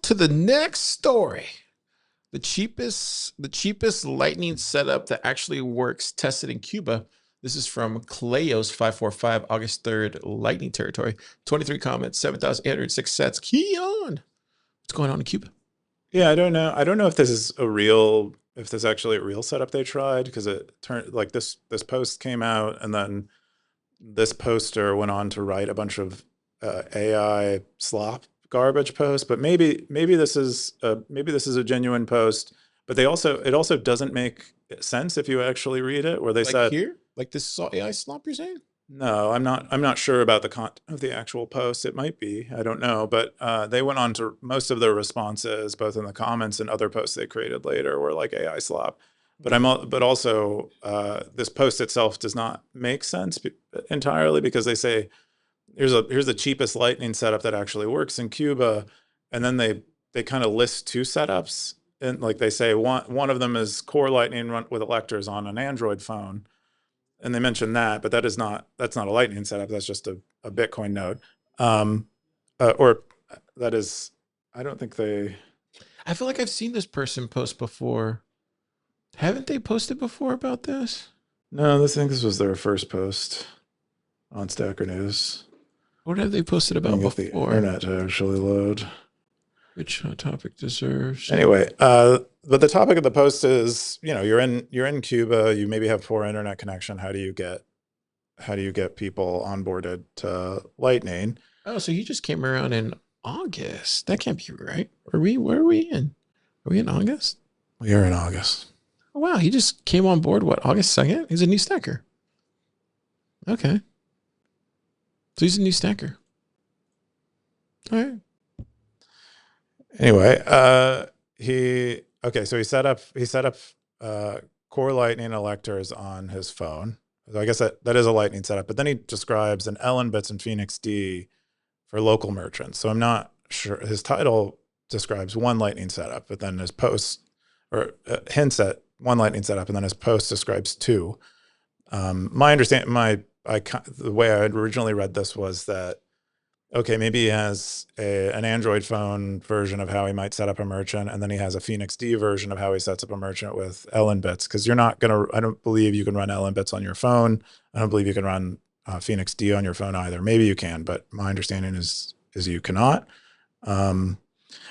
to the next story. The cheapest lightning setup that actually works tested in Cuba. This is from Cleos 545, August 3rd, lightning territory. 23 comments, 7,806 sets. Keyan. What's going on in Cuba? Yeah, I don't know if if this actually a real setup they tried, because it turned like this post came out, and then this poster went on to write a bunch of AI slop garbage posts. But maybe this is a genuine post. But it also doesn't make sense if you actually read it, where they Like said, here? Like this is all AI slop you're saying? no, I'm not sure about the content of the actual post. It might be, I don't know. But they went on to most of their responses, both in the comments and other posts they created later, were like AI slop. But also this post itself does not make sense entirely, because they say here's the cheapest lightning setup that actually works in Cuba, and then they kind of list two setups, and like they say one of them is core lightning run with electors on an Android phone, and they mention that, but that's not a lightning setup. That's just a Bitcoin node, um, or that is, I don't think they. I feel like I've seen this person post before. Haven't they posted before about this? No, I think this was their first post on Stacker.News. What have they posted Trying about to get the before? internet to actually load. Which topic deserves? Anyway, but the topic of the post is, you're in Cuba, you maybe have poor internet connection. How do you get people onboarded to Lightning? Oh, so he just came around in August. That can't be right. Where are we in? Are we in August? We are in August. Oh, wow, he just came on board, what, August 2nd? He's a new stacker. Okay. So he's a new stacker. All right. Anyway, so he set up core Lightning electors on his phone. So I guess that is a Lightning setup, but then he describes an Ellen bits and Phoenix D for local merchants. So I'm not sure. His title describes one Lightning setup, but then his post hints at one Lightning setup, and then his post describes two. The way I had originally read this was that, okay, maybe he has an Android phone version of how he might set up a merchant, and then he has a Phoenix D version of how he sets up a merchant with Ellen bits. Because I don't believe you can run Ellen bits on your phone. I don't believe you can run Phoenix D on your phone either. Maybe you can, but my understanding is you cannot. And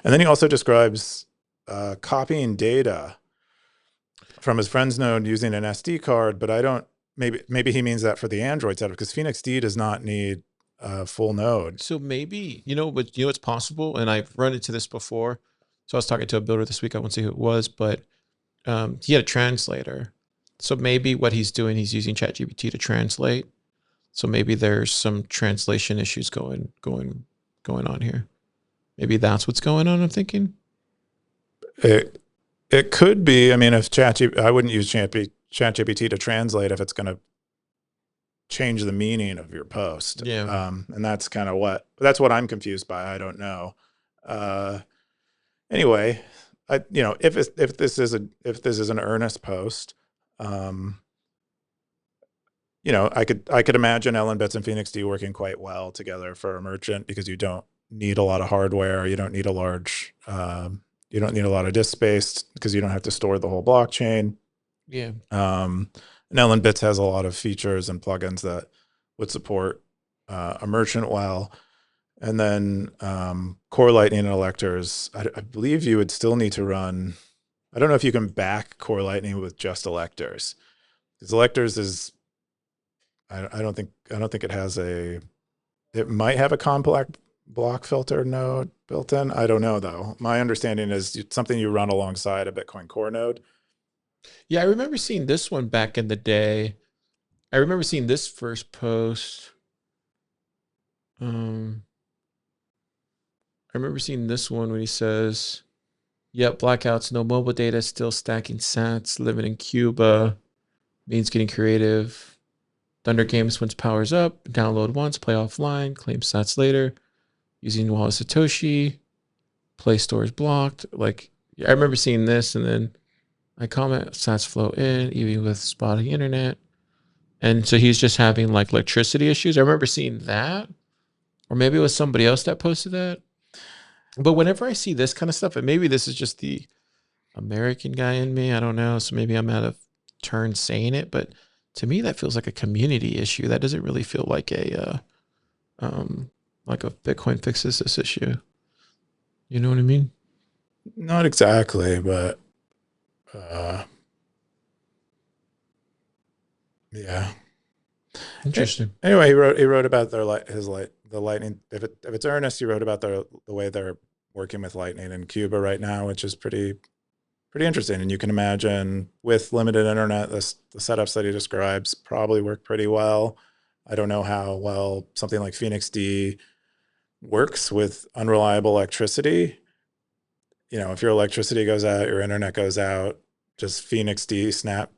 then he also describes copying data from his friend's node using an SD card, but I don't. Maybe he means that for the Android setup, because Phoenix D does not need a full node. So maybe, it's possible, and I've run into this before. So I was talking to a builder this week. I won't say who it was, but he had a translator. So maybe what he's doing, he's using ChatGPT to translate. So maybe there's some translation issues going on here. Maybe that's what's going on, I'm thinking. It could be. I mean, I wouldn't use ChatGPT to translate if it's going to change the meaning of your post. Yeah. And that's what I'm confused by. I don't know. Anyway, if this is an earnest post, I could imagine Ellen bits and Phoenix D working quite well together for a merchant, because you don't need a lot of hardware. You don't need a lot of disk space, because you don't have to store the whole blockchain. Yeah. And Ellen bits has a lot of features and plugins that would support a merchant well. And then core Lightning and electors, I believe you would still need to run. I don't know if you can back core Lightning with just electors, because electors is, I don't think it has it might have a complex block filter node built in. I don't know though. My understanding is it's something you run alongside a Bitcoin Core node. Yeah, I remember seeing this one back in the day. I remember seeing this first post. I remember seeing this one when he says, yep, blackouts, no mobile data, still stacking sats, living in Cuba, means getting creative. Thunder Games once powers up, download once, play offline, claim sats later, using wallet Satoshi, Play Store is blocked. Like, I remember seeing this, and then I comment, sats flow in, even with spotty internet. And so he's just having like electricity issues. I remember seeing that. Or maybe it was somebody else that posted that. But whenever I see this kind of stuff, and maybe this is just the American guy in me, I don't know. So maybe I'm out of turn saying it, but to me, that feels like a community issue. That doesn't really feel like a Bitcoin fixes this issue. You know what I mean? Not exactly, but uh, yeah. Interesting. Anyway, he wrote about the lightning. If it's earnest, he wrote about the way they're working with lightning in Cuba right now, which is pretty interesting. And you can imagine with limited internet, the setups that he describes probably work pretty well. I don't know how well something like Phoenix D works with unreliable electricity. You know, if your electricity goes out, your internet goes out, just Phoenix D snap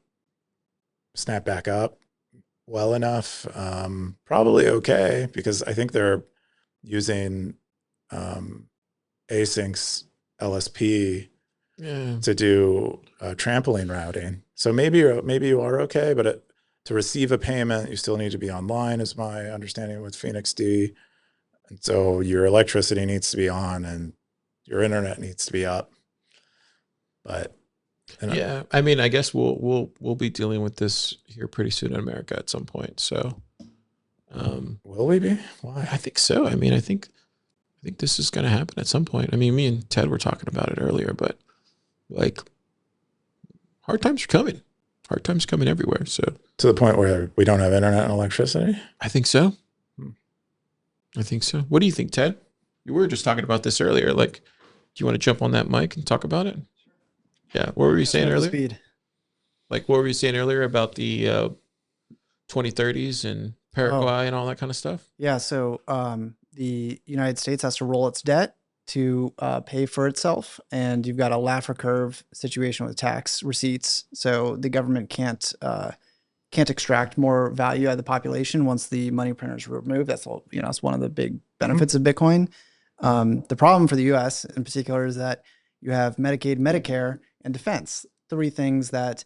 back up well enough. Probably okay, because I think they're using asyncs LSP Yeah. to do trampoline routing. So maybe you are okay, but to receive a payment, you still need to be online, is my understanding with Phoenix D. And so your electricity needs to be on and your internet needs to be up. But Yeah. I mean, I guess we'll be dealing with this here pretty soon in America at some point. So will we be? Why? I think so. I mean, I think this is going to happen at some point. I mean, me and Ted were talking about it earlier, but like hard times are coming. Hard times coming everywhere. So To the point where we don't have internet and electricity? I think so. I think so. What do you think, Ted? You were just talking about this earlier. Like, do you want to jump on that mic and talk about it? Yeah. What were you saying earlier? Speed. Like, what were you saying earlier about the 2030s and Paraguay and all that kind of stuff? Yeah. So the United States has to roll its debt to pay for itself, and you've got a Laffer curve situation with tax receipts. So the government can't extract more value out of the population once the money printers are removed. That's all. You know, that's one of the big benefits of Bitcoin. The problem for the U.S. in particular is that you have Medicaid, Medicare, and defense. Three things that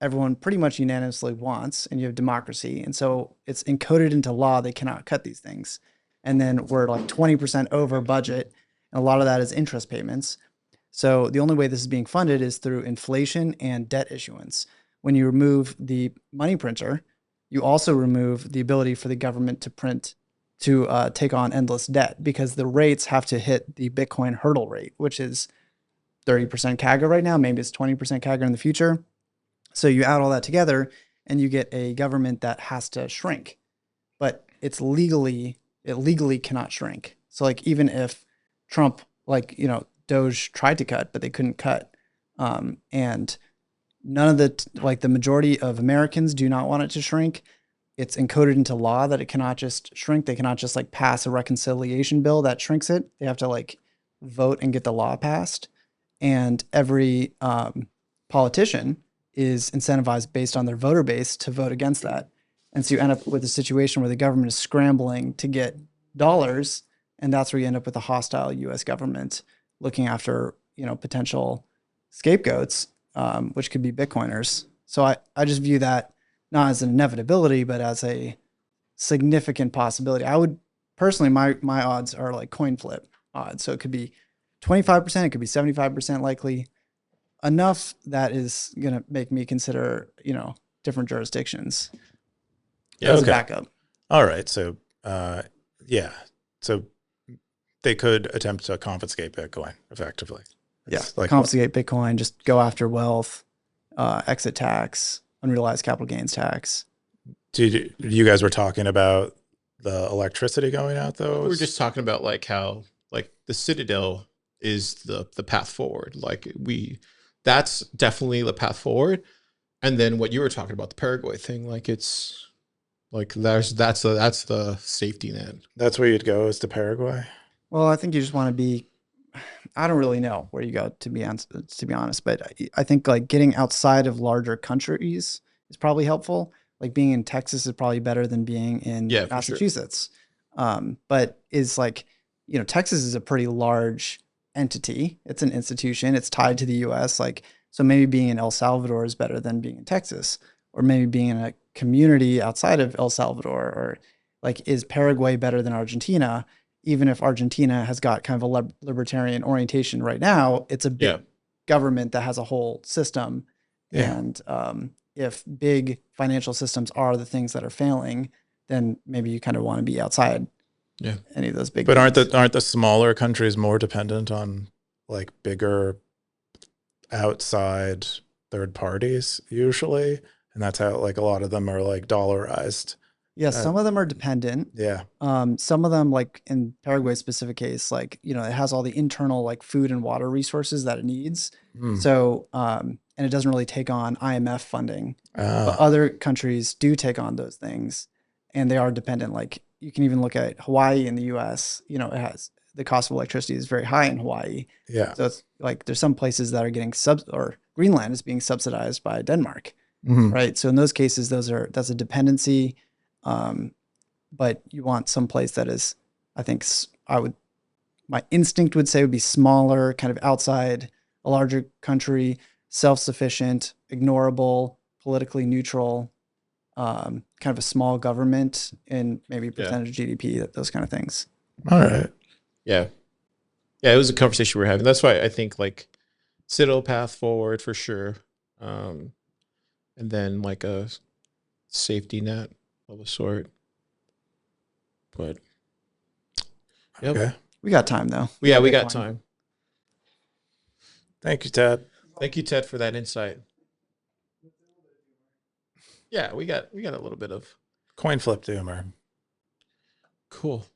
everyone pretty much unanimously wants, and you have democracy. And so it's encoded into law they cannot cut these things. And then we're like 20% over budget, and a lot of that is interest payments. So the only way this is being funded is through inflation and debt issuance. When you remove the money printer, you also remove the ability for the government to print, to take on endless debt, because the rates have to hit the Bitcoin hurdle rate, which is 30% CAGR right now. Maybe it's 20% CAGR in the future. So you add all that together and you get a government that has to shrink, but it legally cannot shrink. So like, even if Trump, like, you know, Doge tried to cut, but they couldn't cut. And none of the majority of Americans do not want it to shrink. It's encoded into law that it cannot just shrink. They cannot just like pass a reconciliation bill that shrinks it. They have to like vote and get the law passed. And every politician is incentivized based on their voter base to vote against that. And so you end up with a situation where the government is scrambling to get dollars, and that's where you end up with a hostile U.S. government looking after, you know, potential scapegoats, which could be Bitcoiners. So I just view that not as an inevitability, but as a significant possibility. I would personally, my odds are like coin flip odds. So it could be 25%, it could be 75% likely. Enough that is going to make me consider, you know, different jurisdictions as a backup. All right. So, yeah. So they could attempt to confiscate Bitcoin effectively. It's like confiscate Bitcoin, just go after wealth, exit tax, unrealized capital gains tax. You guys were talking about the electricity going out, though? We were just talking about like how like the Citadel is the path forward. Like that's definitely the path forward. And then what you were talking about, the Paraguay thing, like it's like that's the safety net. That's where you'd go, is to Paraguay? Well, I think you just want to be, I don't really know where you go, to be honest, but I think like getting outside of larger countries is probably helpful. Like being in Texas is probably better than being in Massachusetts. Sure. But is like, you know, Texas is a pretty large entity. It's an institution. It's tied to the U.S. Like, so maybe being in El Salvador is better than being in Texas, or maybe being in a community outside of El Salvador, or like, is Paraguay better than Argentina? even if Argentina has got kind of a libertarian orientation right now, it's a big government that has a whole system. Yeah. And if big financial systems are the things that are failing, then maybe you kind of want to be outside any of those big But things. aren't the smaller countries more dependent on like bigger outside third parties usually? And that's how like a lot of them are like dollarized. Yeah, some of them are dependent. Yeah. Some of them, like in Paraguay's specific case, like, you know, it has all the internal like food and water resources that it needs. So, and it doesn't really take on IMF funding, but other countries do take on those things, and they are dependent. Like you can even look at Hawaii in the U.S. You know, it has the cost of electricity is very high in Hawaii. Yeah. So it's like there's some places that are getting or Greenland is being subsidized by Denmark, right? So in those cases, that's a dependency. But you want some place that is, I think my instinct would say would be smaller, kind of outside a larger country, self-sufficient, ignorable, politically neutral, kind of a small government and maybe percentage of GDP, those kind of things. All right. Yeah. Yeah, it was a conversation we were having. That's why I think like citadel path forward for sure. And then like a safety net of a sort. But Okay. We got time though. We got time. Thank you, Ted. Thank you, Ted, for that insight. Yeah, we got a little bit of coin flip humor. Cool.